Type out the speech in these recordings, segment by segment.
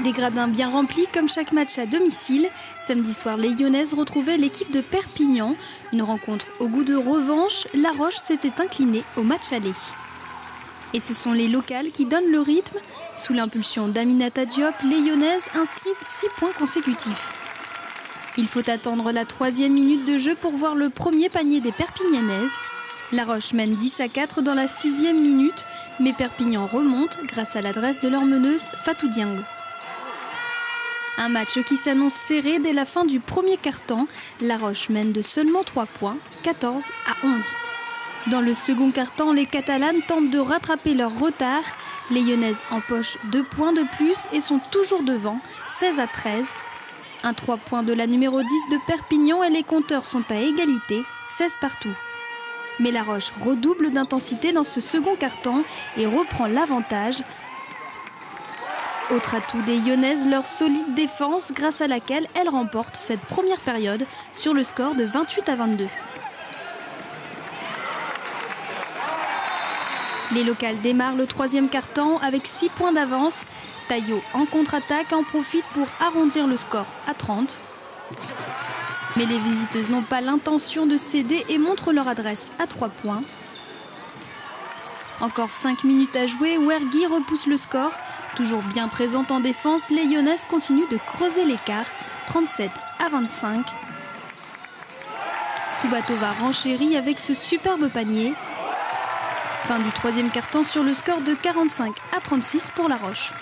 Des gradins bien remplis comme chaque match à domicile. Samedi soir, les Lyonnaises retrouvaient l'équipe de Perpignan. Une rencontre au goût de revanche. La Roche s'était inclinée au match aller. Et ce sont les locales qui donnent le rythme. Sous l'impulsion d'Aminata Diop, les Lyonnaises inscrivent 6 points consécutifs. Il faut attendre la 3e minute de jeu pour voir le premier panier des Perpignanaises. La Roche mène 10-4 dans la 6e minute, mais Perpignan remonte grâce à l'adresse de leur meneuse Fatou Dieng. Un match qui s'annonce serré dès la fin du premier quart-temps. La Roche mène de seulement 3 points, 14-11. Dans le second quart-temps, les Catalanes tentent de rattraper leur retard. Les Lyonnaises empochent 2 points de plus et sont toujours devant, 16-13. Un 3 points de la numéro 10 de Perpignan et les compteurs sont à égalité, 16 partout. Mais la Roche redouble d'intensité dans ce second quart-temps et reprend l'avantage. Autre atout des Lyonnaises, leur solide défense grâce à laquelle elles remportent cette première période sur le score de 28-22. Les locales démarrent le 3e quart-temps avec 6 points d'avance. Taillot en contre-attaque en profite pour arrondir le score à 30. Mais les visiteuses n'ont pas l'intention de céder et montrent leur adresse à 3 points. Encore 5 minutes à jouer, Wergui repousse le score. Toujours bien présente en défense, les Lyonnaises continuent de creuser l'écart, 37-25. Kubatova renchérit avec ce superbe panier. Fin du 3e quart-temps sur le score de 45-36 pour la Roche.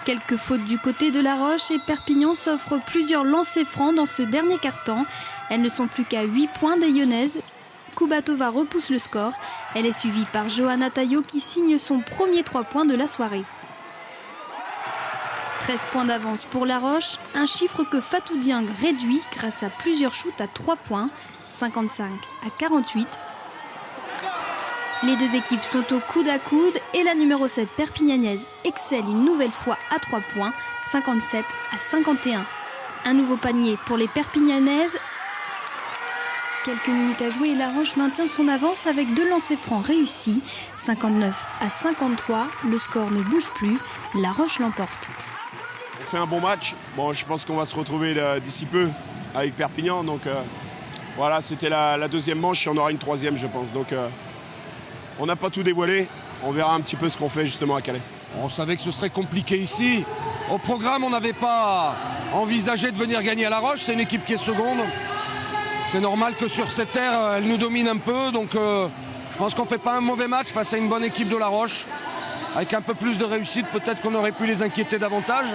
Quelques fautes du côté de la Roche et Perpignan s'offre plusieurs lancers francs dans ce dernier quart-temps. Elles ne sont plus qu'à 8 points des Lyonnaises. Kubatova repousse le score. Elle est suivie par Johanna Taillot qui signe son premier 3 points de la soirée. 13 points d'avance pour la Roche, un chiffre que Fatou Dieng réduit grâce à plusieurs shoots à 3 points, 55-48. Les deux équipes sont au coude à coude et la numéro 7 perpignanaise excelle une nouvelle fois à 3 points, 57-51. Un nouveau panier pour les Perpignanaises. Quelques minutes à jouer et la Roche maintient son avance avec 2 lancers francs réussis, 59-53. Le score ne bouge plus, la Roche l'emporte. On fait un bon match. Bon, je pense qu'on va se retrouver d'ici peu avec Perpignan. Donc voilà, c'était la 2e manche et on aura une 3e, je pense. Donc on n'a pas tout dévoilé. On verra un petit peu ce qu'on fait justement à Calais. On savait que ce serait compliqué ici. Au programme, on n'avait pas envisagé de venir gagner à La Roche. C'est une équipe qui est seconde. C'est normal que sur cette terre, elle nous domine un peu. Donc je pense qu'on ne fait pas un mauvais match face à une bonne équipe de La Roche. Avec un peu plus de réussite, peut-être qu'on aurait pu les inquiéter davantage.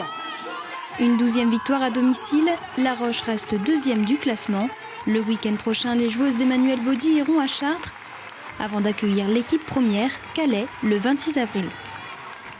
Une 12e victoire à domicile. La Roche reste 2e du classement. Le week-end prochain, les joueuses d'Emmanuel Baudy iront à Chartres avant d'accueillir l'équipe première, Calais, le 26 avril.